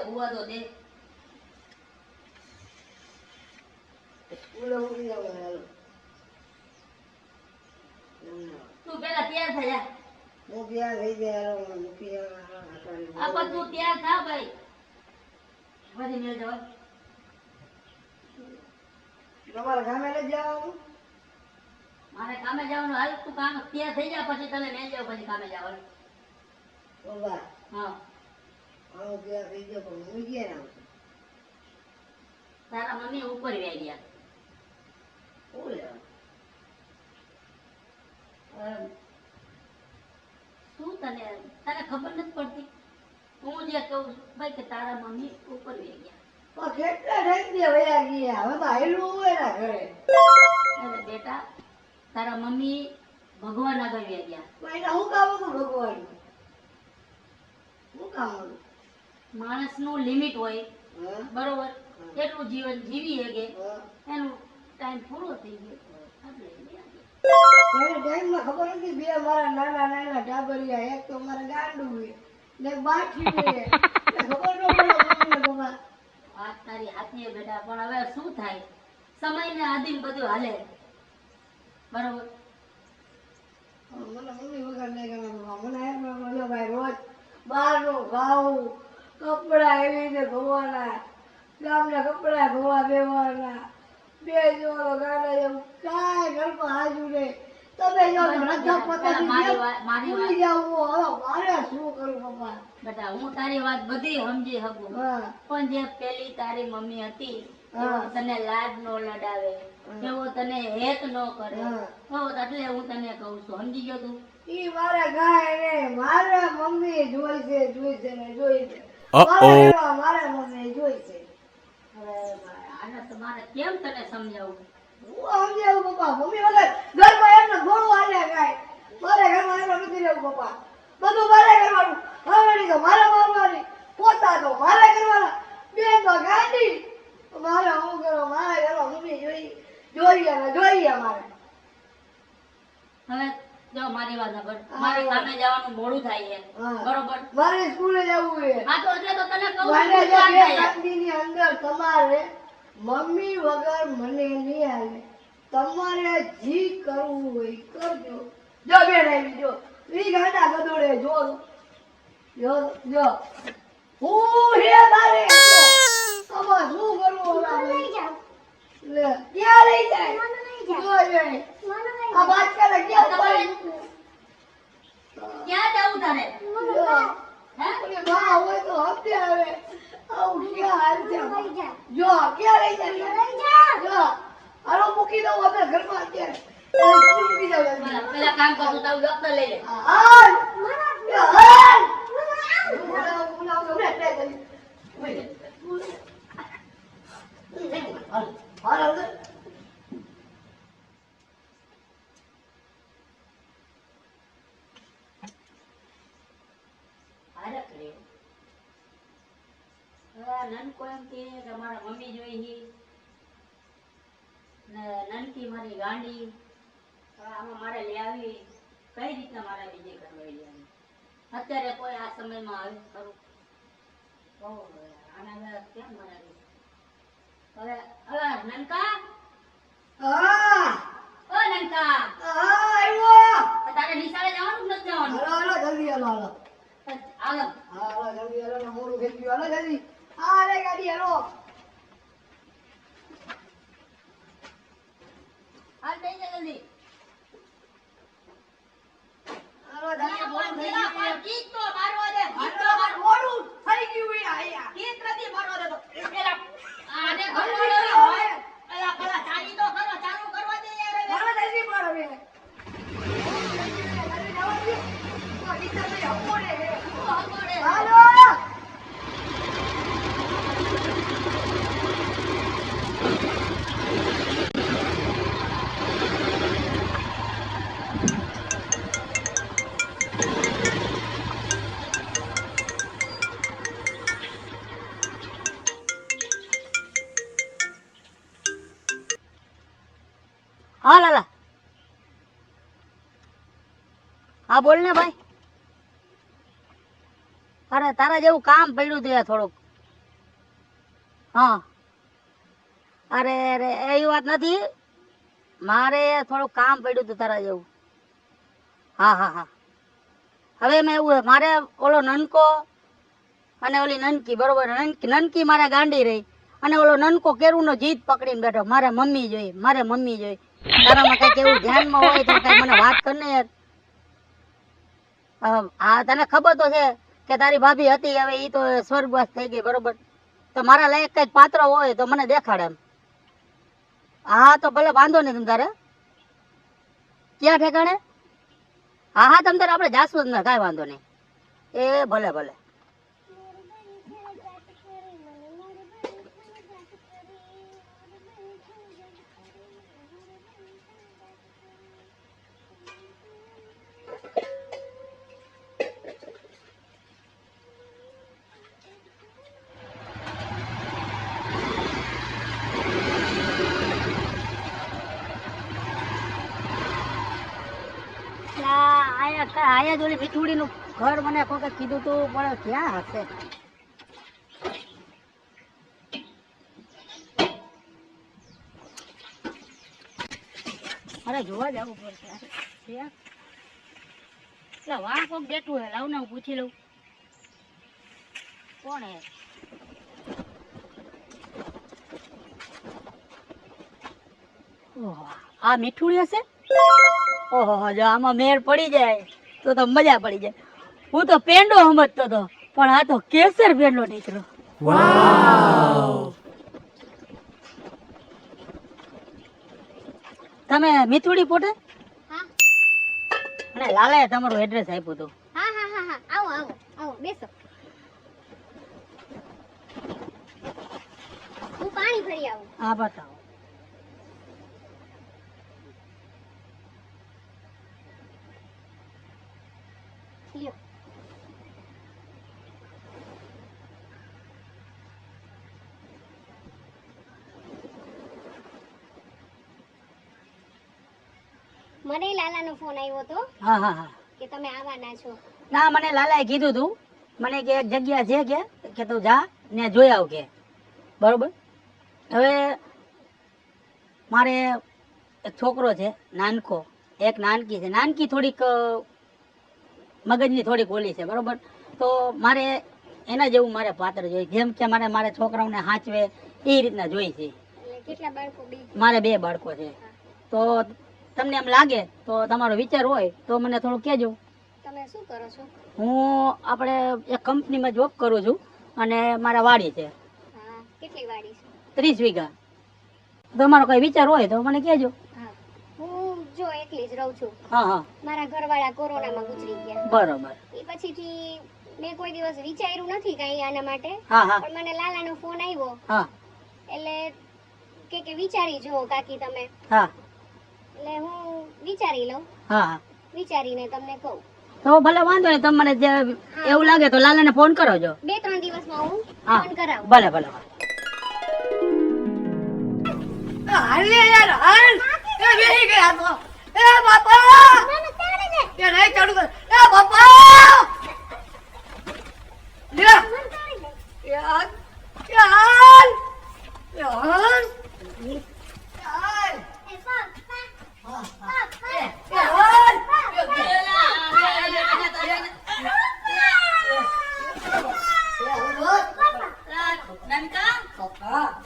હુવા તો દે. સ્કૂલે મૂકી જાવ હાલો. તું પેલા તૈયાર થઈ જા. હું ત્યાં થઈ જાય હાલો મૂકી જાવ. આ પણ તું તૈયાર થા ભાઈ. પછી મેળ જવા. તમારે ગામે લઈ જવાનું? મારે કામે જવાનું. હાલ તું કામ તૈયાર થઈ જા પછી તને મેળ જાવ પછી કામે જવાનું. બાબા હા. હું ત્યાં થઈ ગયો પણ હું ગયા ના તારા મમ્મી ઉપર વ્યા ગયા. શું લેવાનું? શું તને ખબર નથી પડતી? હું જે કહું છું ભાઈ કે તારા મમ્મી ઉપર વ્યા ગયા. પણ કેટલા ટાઈમ વયા ગયા? હવે તો આયલું હોય ના ઘરે. અરે બેટા તારા મમ્મી ભગવાન આગળ વ્યા ગયા. પણ એને શું કામ હતું ભગવાન? શું કામ હતું? માણસનું લિમિટ હોય હા? બરોબર, એટલું જીવન જીવી શકે, હા? એનું ટાઈમ પૂરો થઈ ગયો એટલે વ્યા ગયા. ત્યારે ટાઈમમાં ખબર નથી બે મારા નાના નાના ટાબરિયા, એક તો મારા ગાંડું છે ને એક બાઠી છે. એટલે ખબર ન પડે મમ્મીને પપ્પા. વાત તારી હાથીએ બેટા, પણ હવે શું થાય? સમયને આધીન બધું હાલે બરોબર. મને મમ્મી વગર નહીં ગમે પપ્પા. મને એમ મને ભાઈ રોજ બહારનું ખાવું, કપડાં એવી રીતે ધોવાના, ગામના કપડાં ધોવા દેવાના, બે જોડો ગાડા એવું કાંઈ ઘરમાં હાજુ નહીં. તમે જો રજા પતાવી ભૂલી જાવ. હવે મારે શું કરું પપ્પા? બેટા હું તારી વાત બધી સમજી શકું, હા પણ જે પેલી તારી મમ્મી હતી હા. એવો તને લાડ નો લડાવે, એવો તને હેત નો કરે, હા. હો એટલે હું તને કહું છું, સમજી ગયો તું? ઈ મારે ગાય ને મારે મમ્મી જોઈશે ને જોઈશે. મારે એવા મારે મમ્મી જોઈશે. હવે આને તો મારે કેમ તને સમજાવું? હું સમજાવું પપ્પા? મમ્મી વગર ઘરમાં એમને ઘોડું હાલ્યા ગાય. મારે ઘરમાં એમને નથી રહેવું પપ્પા. બધું મારે કરવાનું. હવેડી તો મારે મારવાની, પોતા તો મારે કરવાના, બેન તો ગાંડી. મારે શું કરો? મારે ઘરમાં મમ્મી જોઈએ મારે. હવે જો મારી વાત સાંભળ, મારે કામે જવાનું મોડું થાય છે હા. બરોબર. મારે સ્કૂલે જવું છે. હા તો એટલે તો તને કહું મને છું, જે તું બે ચાલ શાંતિની અંદર તમારે મમ્મી વગર મને નહીં આવે. તમારે જી કરવું હોય ઈ કરજો. જો બેન આવી જો ઈ ગાંડા ગધોડે જો હું હે તારે આમાં શું કરવું હવે? લે ક્યાં લઈ જાય? જો જાય આ બાદશાહને ક્યાં ઉપાડી મૂકું? ક્યાં જવું તારે? જો હે? ઓલી માં હોય તો હપ્તે આવે. આવું ક્યાં હાલ છે? જો ક્યાં લઈ જાય? જો હાલો મૂકી દઉં આપણે ઘરમાં અત્યારે. અને સ્કૂલ મૂકી જાવ જલ્દી. પેલા કામ કર, તું તારું દફતર લઈ લે. હાલ! એ હાલ! બોલાવો, લે, જલ્દી. હાલ, હાલ, અંદર. હારે કરે. હવે આ નનકો એમ કહે કે મારા મમ્મી જોઈ હી ને નનકી મારી ગાંડી. હવે આમાં મારે લઈ આવી કઈ રીતના મારે બીજે કરવા લઈ આવી? અત્યારે કોઈ આ સમયમાં આવે ખરું? બહુ હવે આના હવે કેમ મનાવી? હવે નનકા, હા, ઓ નનકા, આવ્યો. તારે નિશાળે જવાનું કે નથી જવાનું? હાલો, હાલો, જલ્દી હાલો, હાલો. હાલો. હાલો, જલ્દી હાલો, ને મોડું થઈ ગયું. હાલો, જલ્દી. હાલે ગાડી હાલો. હાલ થઈ જા જલ્દી. હાલો, જલ્દી, મોડું થઈ ગયું. પણ ગીત તો મારવા દે, ગીત તો હાલો, મારવા મોડું થઈ ગયું ઈ આયા. ગીત નથી મારવા દેતો. પેલા આને ઘરવાળો હોય, પેલા ચાલી તો કરો, ચાલુ કરવા દે યાર હવે. હાલો, જલ્દી મારો બે. જલ્દી જવા દે. તો ગીતા ભાઈ હપોડે છે. શું હગોડે? હાલો. હા લાલા, હા બોલ ને ભાઈ. અરે તારા જેવું કામ પડ્યું હતું યાર થોડુંક. હા અરે અરે એવી વાત નથી, મારે થોડું કામ પડ્યું હતું તારા જેવું. હા હા હા હવે મેં એવું મારે ઓલો નનકો અને ઓલી નનકી બરોબર, નનકી મારે ગાંડી રહી અને ઓલો નનકો કેરુંનો જીત પકડીને બેઠો, મારે મમ્મી જોઈ, મારે મમ્મી જોઈ. તારામાં કઈક એવું ધ્યાનમાં હોય તો કઈક મને વાત કર ને યાર. હા તને ખબર તો છે કે તારી ભાભી હતી, હવે ઈ તો સ્વર્ગવાસ થઈ ગઈ બરોબર, તો મારા લાયક કઈક પાત્ર હોય તો મને દેખાડ એમ. હા તો ભલે વાંધો નહીં, તમ તારે ક્યાં ઠેકાણે? હા હા તમ તારે આપણે જાસુ જ ને, કાંઈ વાંધો નહીં. એ ભલે ભલે. આયા જ ઓલી મીઠુડીનું ઘર મને કોકે કીધું તું, પણ ક્યાં હશે? અરે જોવા જવું પડશે. એટલે વાહ કોક બેઠું હે, લાવ ને હું પૂછી લઉં કોણ હે. આ મીઠુડી હશે? ઓહો જો આમાં મેળ પડી જાય તો મજા પડી જાય. હું તો પેંડો સમજતો હતો, પણ આ તો કેસર પેંડો નીકળ્યો. વાવ! તમે મીઠુડી પોતે? હા અને લાલાએ તમારું એડ્રેસ આપ્યું હતું. હા હા હા હા આવો આવો આવો બેસો. હું પાણી ભરી આવું. હા બતાવો. લ્યો. મને લાલાનો ફોન આવ્યો હતો હા હા હા કે તમે આવવાના છો. ના મને લાલાએ કીધું તું, મને કે એક જગ્યા છે કે તું જા ને જોઈ આવ કે બરોબર. હવે મારે એક છોકરો છે નાનકો, એક નાનકી છે. નાનકી થોડીક મગજની થોડીક ઓલી છે બરોબર, તો મારે એના જેવું મારે પાત્ર જોઈએ, જેમ કે મારે છોકરાઓને હાંચવે એ રીતના જોઈ છે. એટલે કેટલા બાળકો? બે. મારે 2 બાળકો છે. તો તમને એમ લાગે તો તમારો વિચાર હોય તો મને થોડું કહેજો. તમે શું કરો છો? હું આપણે એક કંપનીમાં જોબ કરું છું અને મારા વાડી છે. હા કેટલી વાડી છે? 30 વીઘા. તમારો કઈ વિચાર હોય તો મને કહેજો. હા હું જો એકલી જ રહું છું. હા હા મારા ઘરવાળા કોરોનામાં ગુજરી ગયા. બરોબર. એ પછીથી મેં કોઈ દિવસ વિચાર્યું નથી કઈ આના માટે. હા હા પણ મને લાલાનો ફોન આવ્યો હા એટલે કે વિચારી જુઓ કાકી તમે. હા એટલે હું વિચારી લઉં, હા હા વિચારીને તમને કહું. તો ભલે વાંધો નહીં, તમને જે એવું લાગે તો લાલાને ફોન કરો છો. 2-3 દિવસમાં હું હા ફોન કરાવું. ભલે ભલે. હાલ ને યાર હાલ. એ બેહી ગયા તો. એ બાપા! એ નહીં ચડું કર. એ બાપા! લે યાર યાર યાર યાર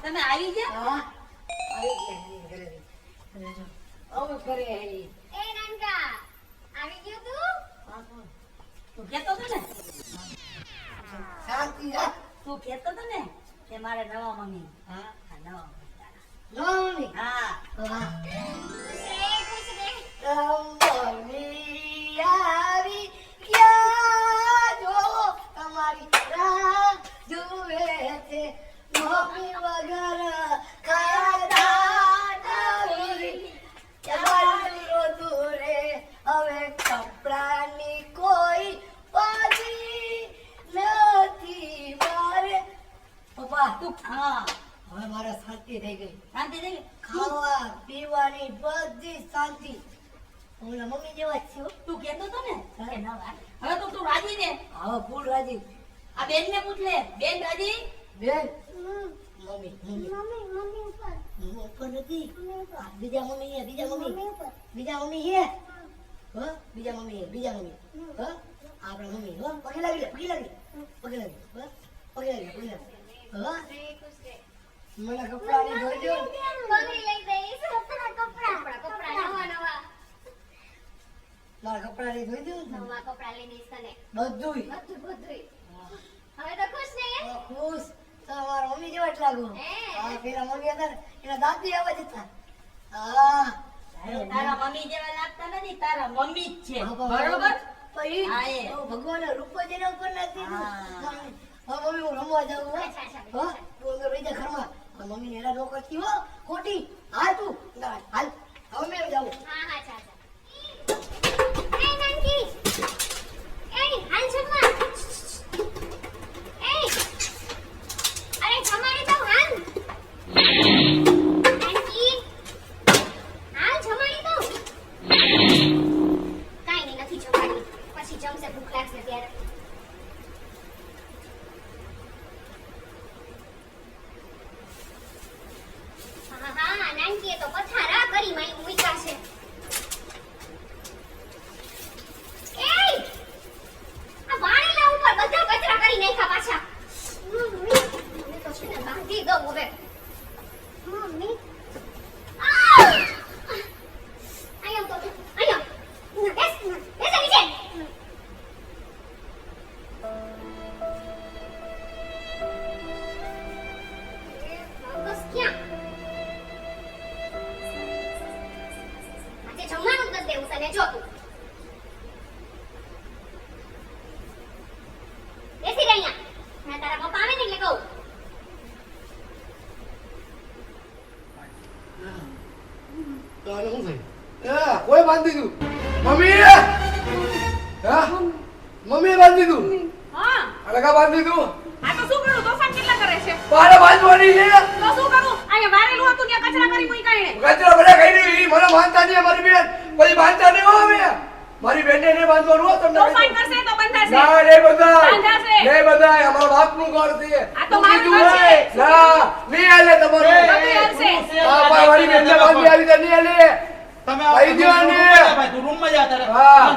તમે આવી ગયા? એ નાનકા આવી ગયો તું? તું કહેતો હતો ને, શાંતિ રાખ. તું કહેતો હતો ને કે મારે નવા મમ્મી. હા નવા મમ્મી તારા. લોની હા ખુશ રે. મમ્મી આવી ક્યાં જો તમારી રાહ જુએ છે મમ્મી વગર ખાધા નથી ચાલો દૂરે હવે કપડાની કોઈ પાછી નથી મારે. પપ્પા તું હા હવે મારે શાંતિ થઈ ગઈ. શાંતિ થઈ ગઈ? ખાવા પીવાની બધી શાંતિ. હું મમ્મી જેવા જ છું. તું કહેતો હતો ને કે નવા. હવે તો તું રાજી ને? હવે ફૂલ રાજી. આ બેન ને પૂછ લે, બેન રાજી? બેન મમ્મી ઉપર નથી. બીજા મમ્મી હે, બીજા મમ્મી હે, બીજા મમ્મી હે, આપણા મમ્મી હો. પગે લાગી લે, પગે લાગી મને કપડા ની ધોઈ દો. મારા કપડા ની ધોઈ દો. બધુંય હવે તો ખુશ ને ખુશ. તમારા મમ્મી જેવા જ લાગુ. હા, પેલા મમ્મી હતા ને, એના દાંત બી આવા જ હતા. હા, તારા મમ્મી જેવા લાગતા નથી, તારા મમ્મી જ છે. બરોબર. બરોબર. પછી હા, એ. ભગવાનના રૂપ જ એના ઉપર નાખી દીધું. હા. હા, મમ્મી હું રમવા જાઉં હો. અચ્છા, અચ્છા, હા, તું અંદર રહી જા ઘરમાં. હા, મમ્મીને હેરાન ન કરતી હો, ખોટી. હાલ તું, હાલ. હવે મેં જાઉં. હા હા ચાચા એ નાનકી એ હાલ જમવા એ અરે જમાડી દઉં હાલ નાનકી હાલ જમાડી દઉં કાઈ નહીં નથી જમાડી પછી જમશે ભૂખ લાગશે ત્યારે હા નાનકી તો પથારા કરી મૂક્યા છે એય આ વાણીના ઉપર બધા કચરા કરી નાખ્યા પાછા મને તો છે ને બાંધી દઉં હવે મમ્મી આયો તો આયો બેસ નીચે બસ ક્યાં આજે જમવાનું જ નથી દેવું તને જો તું બેસી રહી અહીંયા મેં તારા પપ્પા આવે ને એટલે કહું તારે શું થયું? કોઈ બાંધી દીધું? મમ્મી! હા? મમ્મીએ બાંધી દીધું? હા અલગા બાંધી દીધું? આ તો શું કરું તોફાન કેટલા કરે છે મારે બાંધવાની છે. તો શું કરું અહીંયા વારેલું હતું ત્યાં કચરા કરી મૂક્યા એણે કચરા બધા ખાઈ રહી. મને બાંધતા નહીં મારી બેન. પછી બાંધતા નહીં હો અમે. મારી બેનને નહીં બાંધવાનું હો તમને. તોફાન કરશે તો બંધાશે ના, નહીં બંધાય. બાંધાશે. નહીં બંધાય. અમારા બાપનું ઘર છે. આ તો મારું કીધું ઘર હોય. છે. ના, નહીં હાલે તમારું. બધું હાલશે. હા, પણ મારી બેનને બાંધી આવી તો નહીં હાલે. તમે ભાઈ દેવાને. ભાઈ તું રૂમમાં જા તારે હા.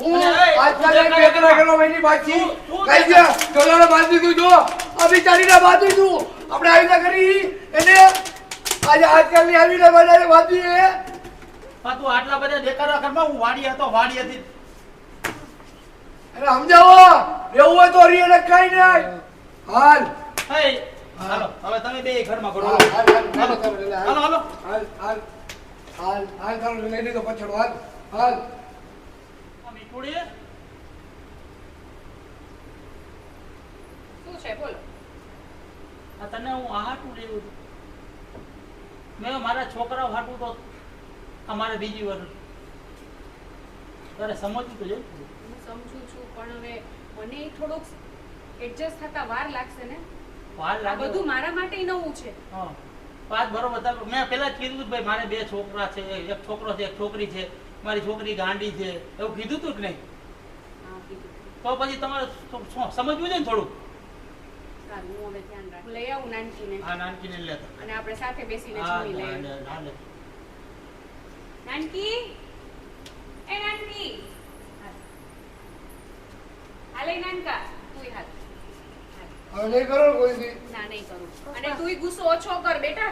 હું અને એ, આજકાલ એક તું બેકરા કરો મહિની પાછી તું કઈ દે ચલોને બાંધી દીધું જો આ બિચારીને બાંધી દીધું આપણે આવી ના કરી એને આજે આજકાલની આવીને બનાવીને બાંધી એ આ તું આટલા બધા દેખાડા ઘરમાં હું વાડી હતો વાડી હતી એને સમજાવો એવું હોય તો રીએ કઈ નહીં હાલ હે હાલો હવે તમે બે ઘરમાં કરો હાલ હાલ હાલો હાલો હાલ હાલ હાલ હાલ ચાલો લઈ લીધો પછડો હાલ હાલ આ મીઠુડી શું છે બોલો આ તને હું આહાટું લેવું છું મેં મારા છોકરાઓ હાટું તો અમારે બીજી વાર તારે સમજવું તો જોઈએ હું સમજુ છું પણ હવે મને થોડુંક એડજસ્ટ થતા વાર લાગશે ને વાર આ લાગે બધું મારા માટે નવું છે હા વાત બરોબર તારે મેં પહેલા જ કીધું હતું ભાઈ મારે બે છોકરા છે એક છોકરો છે એક છોકરી છે મારી છોકરી ગાંડી છે એવું કીધું તું કે નહીં હા કીધું તો પછી તમારે સમજવું છે ને થોડું સારું હું હવે ધ્યાન રાખું લઈ આવું નાનકીને આ નાનકીને લેતા અને આપણે સાથે બેસીને હા જમી લઈએ નાનકી એ નાનકી હાલે નાનકા તુંય હાલ હવે નહીં કરો ને કોઈ દી ના નહીં કરું અને તુંય ગુસ્સો ઓછો કર બેટા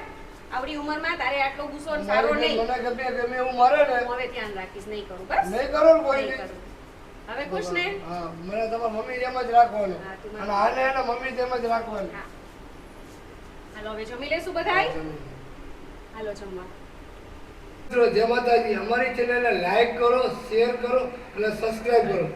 આવડી ઉંમરમાં તારે આટલો ગુસ્સો સારો મારી નહીં બેન મને ગમે એવું મારે ને હું હવે ધ્યાન રાખીશ નહીં કરું બસ નહીં કરો ને કોઈ નહીં દી કરું હવે ખુશ ને હા મને તમારા મમ્મી જેમ જ રાખવાનું હા, તું અને મારી- આને એના મમ્મી જેમ જ રાખવાનું હા હાલો હવે જમી લેશું બધાય હાલો જમવા મિત્રો જય માતાજી અમારી ચેનલને લાઈક કરો શેર કરો અને સબસ્ક્રાઇબ કરો